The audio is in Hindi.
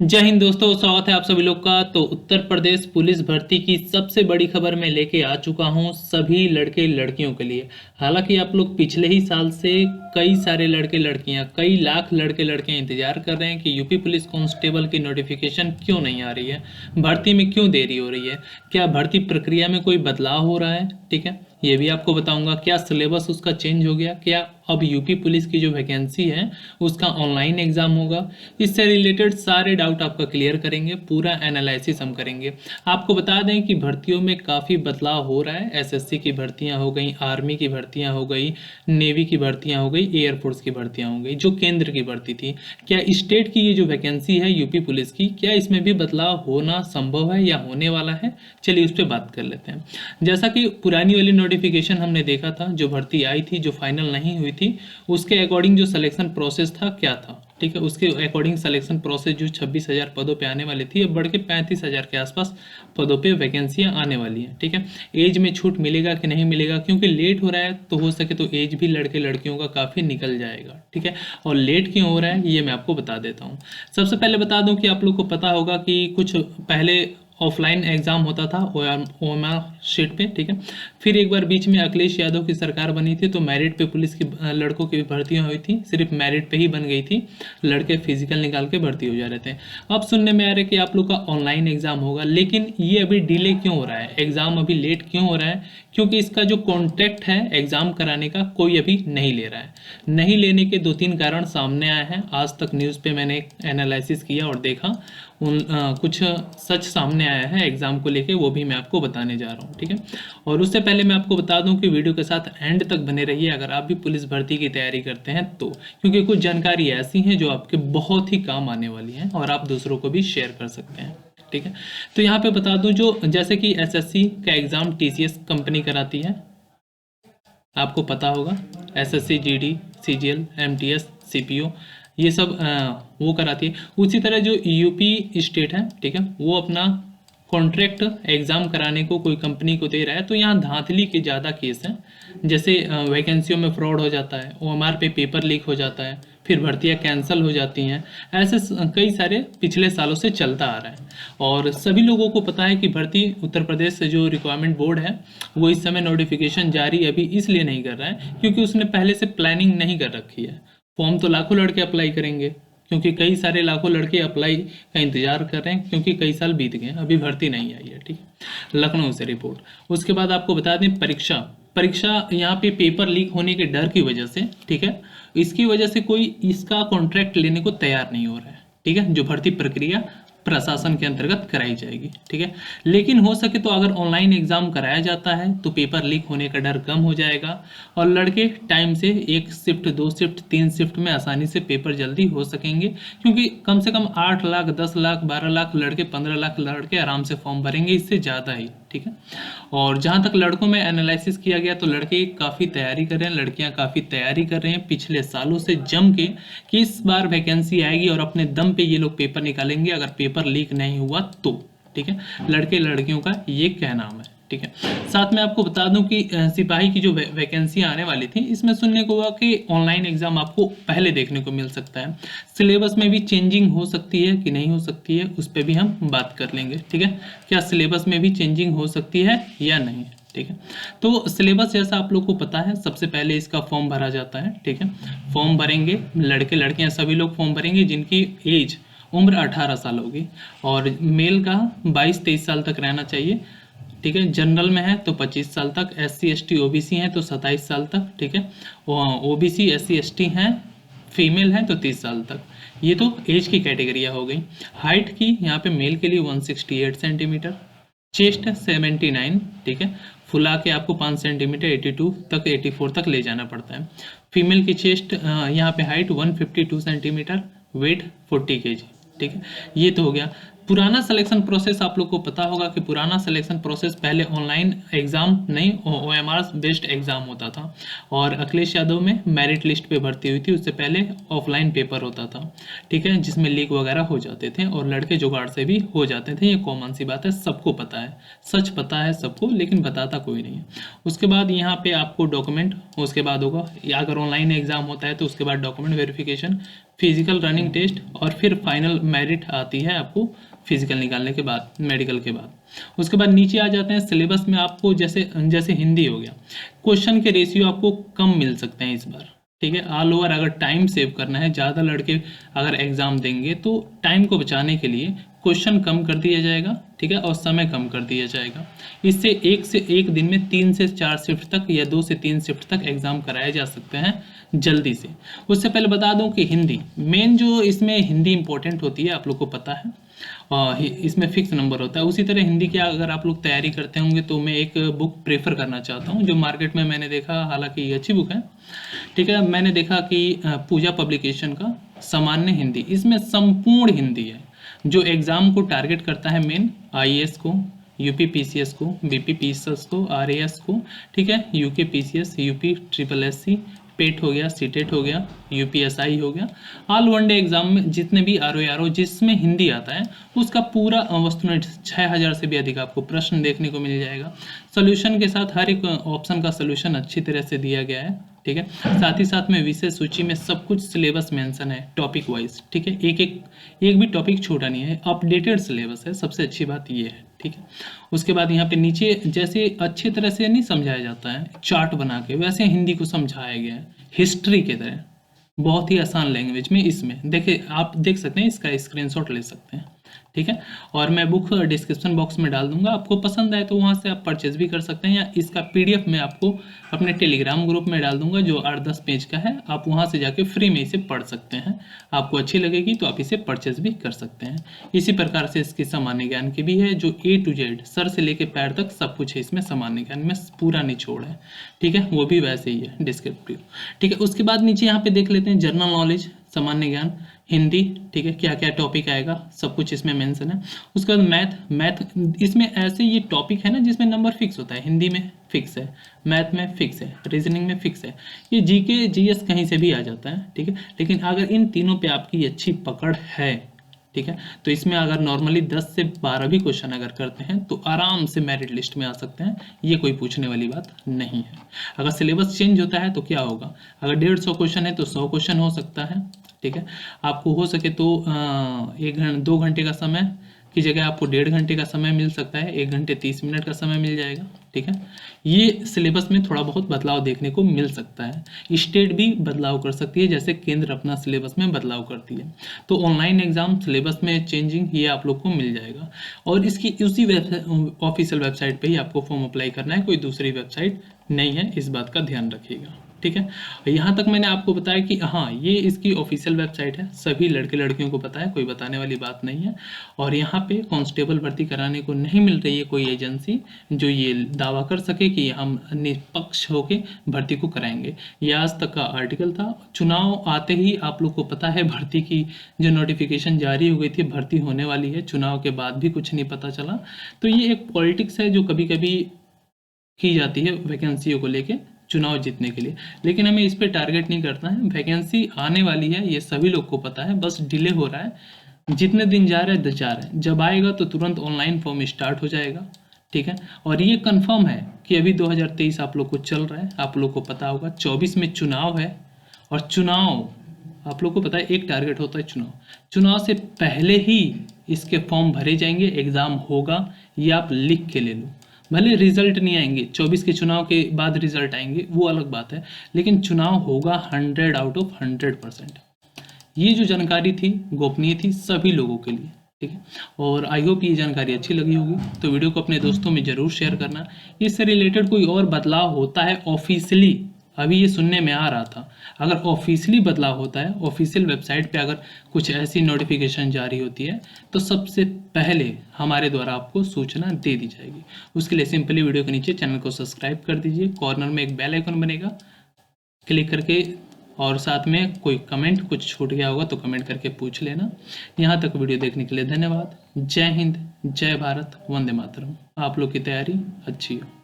जय हिंद दोस्तों, स्वागत है आप सभी लोग का। तो उत्तर प्रदेश पुलिस भर्ती की सबसे बड़ी खबर मैं लेके आ चुका हूं सभी लड़के लड़कियों के लिए। हालांकि आप लोग पिछले ही साल से कई सारे लड़के लड़कियां, कई लाख लड़के लड़कियां इंतजार कर रहे हैं कि यूपी पुलिस कांस्टेबल की नोटिफिकेशन क्यों नहीं आ रही है, भर्ती में क्यों देरी हो रही है, क्या भर्ती प्रक्रिया में कोई बदलाव हो रहा है। ठीक है, ये भी आपको बताऊंगा। क्या सिलेबस उसका चेंज हो गया, क्या अब यूपी पुलिस की जो वैकेंसी है उसका ऑनलाइन एग्जाम होगा। इससे रिलेटेड सारे डाउट आपका क्लियर करेंगे, पूरा एनालिसिस हम करेंगे। आपको बता दें कि भर्तियों में काफ़ी बदलाव हो रहा है। एसएससी की भर्तियां हो गई, आर्मी की भर्तियां हो गई, नेवी की भर्तियां हो गई, एयरफोर्स की भर्तियां हो गई, जो केंद्र की भर्ती थी। क्या स्टेट की ये जो वैकेंसी है यूपी पुलिस की, क्या इसमें भी बदलाव होना संभव है या होने वाला है? चलिए उस पर बात कर लेते हैं। जैसा कि पुरानी वाली नोटिफिकेशन हमने देखा था, जो भर्ती आई थी, जो फाइनल नहीं हुई थी, उसके अकॉर्डिंग जो सिलेक्शन प्रोसेस था क्या था। ठीक है, उसके अकॉर्डिंग सिलेक्शन प्रोसेस जो 26,000 पदों पे आने वाली थी, अब बढ़ के 35,000 के आसपास पदों पे वैकेंसियां आने वाली हैं। ठीक है, एज में छूट मिलेगा कि नहीं मिलेगा, क्योंकि लेट हो रहा है तो हो सके तो एज भी लड़के लड़कियों का काफ़ी निकल जाएगा। ठीक है, और लेट क्यों हो रहा है ये मैं आपको बता देता हूँ। सबसे पहले बता दूं कि आप लोग को पता होगा कि कुछ पहले ऑफलाइन एग्जाम होता था ओएमआर शीट पे। ठीक है, फिर एक बार बीच में अखिलेश यादव की सरकार बनी थी तो मेरिट पे पुलिस की लड़कों की भर्तियां हुई थी, सिर्फ मेरिट पे ही बन गई थी, लड़के फिजिकल निकाल के भर्ती हो जा रहे थे। अब सुनने में आ रहा है कि आप लोग का ऑनलाइन एग्जाम होगा, लेकिन ये अभी डिले क्यों हो रहा है, एग्जाम अभी लेट क्यों हो रहा है? क्योंकि इसका जो कॉन्ट्रैक्ट है एग्जाम कराने का कोई अभी नहीं ले रहा है। नहीं लेने के दो तीन कारण सामने आए हैं। आज तक न्यूज़ पे मैंने एनालिसिस किया और देखा, कुछ सच सामने आया है एग्जाम को लेके, वो भी मैं आपको बताने जा रहा हूँ। ठीक है, और उससे पहले मैं आपको बता दूं कि वीडियो के साथ एंड तक बने रहिए अगर आप भी पुलिस भर्ती की तैयारी करते हैं तो, क्योंकि कुछ जानकारी ऐसी हैं जो आपके बहुत ही काम आने वाली हैं और आप दूसरों को भी शेयर कर सकते हैं। ठीक है, तो यहाँ पे बता दूं, जो जैसे कि एसएससी का एग्जाम टीसीएस कंपनी कराती है, आपको पता होगा। SSC, GD, CGL, MTS, CPO, ये सब वो कराती है। उसी तरह जो यूपी स्टेट है, ठीक है, वो अपना कॉन्ट्रैक्ट एग्ज़ाम कराने को कोई कंपनी को दे रहा है, तो यहाँ धांधली के ज़्यादा केस हैं। जैसे वैकेंसियों में फ्रॉड हो जाता है, ओएमआर पे पेपर लीक हो जाता है, फिर भर्तियां कैंसिल हो जाती हैं। ऐसे कई सारे पिछले सालों से चलता आ रहा है। और सभी लोगों को पता है कि भर्ती उत्तर प्रदेश से जो रिक्वायरमेंट बोर्ड है वो इस समय नोटिफिकेशन जारी अभी इसलिए नहीं कर रहा है क्योंकि उसने पहले से प्लानिंग नहीं कर रखी है। फॉर्म तो लाखों लड़के अप्लाई करेंगे, क्योंकि कई सारे लाखों लड़के अप्लाई का इंतजार कर रहे हैं, क्योंकि कई साल बीत गए अभी भर्ती नहीं आई है। ठीक है, लखनऊ से रिपोर्ट। उसके बाद आपको बता दें परीक्षा परीक्षा यहाँ पे पेपर लीक होने के डर की वजह से, ठीक है, इसकी वजह से कोई इसका कॉन्ट्रैक्ट लेने को तैयार नहीं हो रहा है। ठीक है, जो भर्ती प्रक्रिया प्रशासन के अंतर्गत कराई जाएगी। ठीक है, लेकिन हो सके तो अगर ऑनलाइन एग्जाम कराया जाता है तो पेपर लीक होने का डर कम हो जाएगा और लड़के टाइम से एक शिफ्ट, दो शिफ्ट, तीन शिफ्ट में आसानी से पेपर जल्दी हो सकेंगे, क्योंकि कम से कम 8 लाख, 10 लाख, 12 लाख लड़के, 15 लाख लड़के आराम से फॉर्म भरेंगे, इससे ज़्यादा ही। ठीक है, और जहाँ तक लड़कों में एनालिसिस किया गया तो लड़के काफ़ी तैयारी कर रहे हैं, लड़कियाँ काफ़ी तैयारी कर रहे हैं पिछले सालों से जम के कि इस बार वैकेंसी आएगी और अपने दम पे ये लोग पेपर निकालेंगे अगर पेपर लीक नहीं हुआ तो। ठीक है, लड़के लड़कियों का ये कहना है। ठीक है, साथ में आपको बता दूं कि सिपाही की जो वैकेंसी आने वाली थी, इसमें सुनने को हुआ कि ऑनलाइन एग्जाम आपको पहले देखने को मिल सकता है। सिलेबस में भी चेंजिंग हो सकती है कि नहीं हो सकती है, उस पर भी हम बात कर लेंगे। ठीक है, क्या सिलेबस में भी चेंजिंग हो सकती है या नहीं। ठीक है, तो सिलेबस जैसा आप लोग को पता है, सबसे पहले इसका फॉर्म भरा जाता है। ठीक है, फॉर्म भरेंगे लड़के लड़कियां सभी लोग फॉर्म भरेंगे जिनकी एज, उम्र 18 साल होगी, और मेल का 22-23 साल तक रहना चाहिए। ठीक है, जनरल में है तो 25 साल तक, SC ST OBC हैं तो 27 साल तक। ठीक है, OBC SC ST हैं, फीमेल हैं तो 30 साल तक। ये तो एज की कैटेगरिया हो गई। हाइट की यहाँ पे मेल के लिए 168 सेंटीमीटर, चेस्ट 79। ठीक है, फुला के आपको 5 सेंटीमीटर 82 तक, 84 तक ले जाना पड़ता है। फीमेल की चेस्ट यहाँ पे हाइट 152 सेंटीमीटर, वेट 40 kg। ठीक है, ये तो हो गया। पुराना सिलेक्शन प्रोसेस आप लोग को पता होगा कि पुराना सिलेक्शन प्रोसेस पहले ऑनलाइन एग्जाम नहीं, OMR बेस्ड एग्जाम होता था, और अखिलेश यादव में मेरिट लिस्ट पे भर्ती हुई थी, उससे पहले ऑफलाइन पेपर होता था। ठीक है, जिसमें लीक वगैरह हो जाते थे और लड़के जुगाड़ से भी हो जाते थे, ये कॉमन सी बात है, सबको पता है, सच पता है सबको, लेकिन बताता कोई नहीं है। उसके बाद यहाँ पे आपको डॉक्यूमेंट, उसके बाद होगा, या अगर ऑनलाइन एग्जाम होता है तो उसके बाद document verification, physical running test और फिर फाइनल मेरिट आती है आपको फिजिकल निकालने के बाद, मेडिकल के बाद। उसके बाद नीचे आ जाते हैं सिलेबस में। आपको जैसे जैसे हिंदी हो गया, क्वेश्चन के रेशियो आपको कम मिल सकते हैं इस बार, ठीक है। ऑल ओवर अगर टाइम सेव करना है, ज़्यादा लड़के अगर एग्जाम देंगे तो टाइम को बचाने के लिए क्वेश्चन कम कर दिया जाएगा, ठीक है, और समय कम कर दिया जाएगा। इससे एक दिन में 3 से 4 शिफ्ट तक या 2 से 3 शिफ्ट तक एग्जाम कराए जा सकते हैं जल्दी से। उससे पहले बता दूं कि हिंदी मेन जो इसमें हिंदी इंपॉर्टेंट होती है, आप लोग को पता है, और इसमें फिक्स नंबर होता है। उसी तरह हिंदी की अगर आप लोग तैयारी करते होंगे तो मैं एक बुक प्रेफर करना चाहता हूँ जो मार्केट में मैंने देखा, हालांकि ये अच्छी बुक है, ठीक है। मैंने देखा कि पूजा पब्लिकेशन का सामान्य हिंदी, इसमें संपूर्ण हिंदी है जो एग्ज़ाम को टारगेट करता है, मेन आईएएस को, यूपी पीसीएस को, बीपी पीसीएस को, आरएएस को, ठीक है, UK PCS, UP triple SC, PET हो गया, सीटेट हो गया, यूपीएसआई हो गया, ऑल वनडे एग्जाम में जितने भी आरओ जिसमें हिंदी आता है उसका पूरा वस्तुनिष्ठ 6000 से भी अधिक आपको प्रश्न देखने को मिल जाएगा। सोल्यूशन के साथ हर एक ऑप्शन का सोल्यूशन अच्छी तरह से दिया गया है, ठीक है। साथ ही साथ में विषय सूची में सब कुछ सिलेबस मेंशन है टॉपिक वाइज, ठीक है। एक भी टॉपिक छोटा नहीं है, अपडेटेड सिलेबस है, सबसे अच्छी बात ये है, ठीक है। उसके बाद यहाँ पे नीचे जैसे अच्छे तरह से नहीं समझाया जाता है चार्ट बना के, वैसे हिंदी को समझाया गया है हिस्ट्री की तरह, बहुत ही आसान लैंग्वेज में। इसमें देखिए, आप देख सकते हैं, इसका स्क्रीनशॉट ले सकते हैं, ठीक है। और मैं बुक डिस्क्रिप्शन बॉक्स में डाल दूंगा, आपको पसंद आए तो वहाँ से आप परचेज भी कर सकते हैं, या इसका पीडीएफ मैं आपको अपने टेलीग्राम ग्रुप में डाल दूंगा जो 8-10 पेज का है, आप वहाँ से जाके फ्री में इसे पढ़ सकते हैं। आपको अच्छी लगेगी तो आप इसे परचेज भी कर सकते हैं। इसी प्रकार से इसकी सामान्य ज्ञान की भी है जो A to Z सर से लेके पैर तक सब कुछ है इसमें, सामान्य ज्ञान में पूरा निचोड़ है, ठीक है, वो भी वैसे ही है डिस्क्रिप्टिव, ठीक है। उसके बाद नीचे यहाँ पे देख लेते हैं जनरल नॉलेज, सामान्य ज्ञान हिंदी, ठीक है, क्या क्या टॉपिक आएगा सब कुछ इसमें मेंशन है। उसके बाद मैथ इसमें ऐसे ये टॉपिक है ना जिसमें नंबर फिक्स होता है, हिंदी में फिक्स है, मैथ में फिक्स है, रीजनिंग में फिक्स है, ये जीके जीएस कहीं से भी आ जाता है, ठीक है। लेकिन अगर इन तीनों पे आपकी अच्छी पकड़ है, ठीक है, तो इसमें अगर नॉर्मली 10 से 12 भी क्वेश्चन अगर करते हैं तो आराम से मेरिट लिस्ट में आ सकते हैं, ये कोई पूछने वाली बात नहीं है। अगर सिलेबस चेंज होता है तो क्या होगा, अगर 150 क्वेश्चन है तो 100 क्वेश्चन हो सकता है, ठीक है। आपको हो सके तो 2 घंटे का समय की जगह आपको 1.5 घंटे का समय मिल सकता है, 1 घंटे 30 मिनट का समय मिल जाएगा, ठीक है। ये सिलेबस में थोड़ा बहुत बदलाव देखने को मिल सकता है, स्टेट भी बदलाव कर सकती है जैसे केंद्र अपना सिलेबस में बदलाव करती है। तो ऑनलाइन एग्जाम सिलेबस में चेंजिंग ये आप लोग को मिल जाएगा, और इसकी उसी ऑफिशियल वेबसाइट पे ही आपको फॉर्म अप्लाई करना है, कोई दूसरी वेबसाइट नहीं है, इस बात का ध्यान रखिएगा, ठीक है। यहाँ तक मैंने आपको बताया कि हाँ ये इसकी ऑफिशियल वेबसाइट है, सभी लड़के लड़कियों को पता है, कोई बताने वाली बात नहीं है। और यहाँ पे कांस्टेबल भर्ती कराने को नहीं मिल रही है कोई एजेंसी जो ये दावा कर सके कि हम निष्पक्ष होके भर्ती को कराएंगे। ये आज तक का आर्टिकल था। चुनाव आते ही आप लोग को पता है भर्ती की जो नोटिफिकेशन जारी हो गई थी, भर्ती होने वाली है, चुनाव के बाद भी कुछ नहीं पता चला। तो ये एक पॉलिटिक्स है जो कभी कभी की जाती है वैकेंसियों को लेके चुनाव जीतने के लिए, लेकिन हमें इस पे टारगेट नहीं करना है। वैकेंसी आने वाली है, ये सभी लोग को पता है, बस डिले हो रहा है, जितने दिन जा रहे हैं जा रहे हैं, जब आएगा तो तुरंत ऑनलाइन फॉर्म स्टार्ट हो जाएगा, ठीक है। और ये कंफर्म है कि अभी 2023 आप लोग को चल रहा है, आप लोग को पता होगा 24 में चुनाव है, और चुनाव आप लोग को पता है एक टारगेट होता है चुनाव से पहले ही इसके फॉर्म भरे जाएंगे, एग्जाम होगा, ये आप लिख के ले लो। भले रिजल्ट नहीं आएंगे, 24 के चुनाव के बाद रिजल्ट आएंगे वो अलग बात है, लेकिन चुनाव होगा 100 आउट ऑफ 100%। ये जो जानकारी थी गोपनीय थी सभी लोगों के लिए, ठीक है। और आई होप ये जानकारी अच्छी लगी होगी, तो वीडियो को अपने दोस्तों में जरूर शेयर करना। इससे रिलेटेड कोई और बदलाव होता है ऑफिशियली, अभी ये सुनने में आ रहा था, अगर ऑफिशियली बदलाव होता है, ऑफिशियल वेबसाइट पे अगर कुछ ऐसी नोटिफिकेशन जारी होती है तो सबसे पहले हमारे द्वारा आपको सूचना दे दी जाएगी। उसके लिए सिंपली वीडियो के नीचे चैनल को सब्सक्राइब कर दीजिए, कॉर्नर में एक बेल आइकन बनेगा, क्लिक करके, और साथ में कोई कमेंट कुछ छूट गया होगा तो कमेंट करके पूछ लेना। यहाँ तक वीडियो देखने के लिए धन्यवाद। जय हिंद, जय भारत, वंदे मातरम। आप लोग की तैयारी अच्छी हो।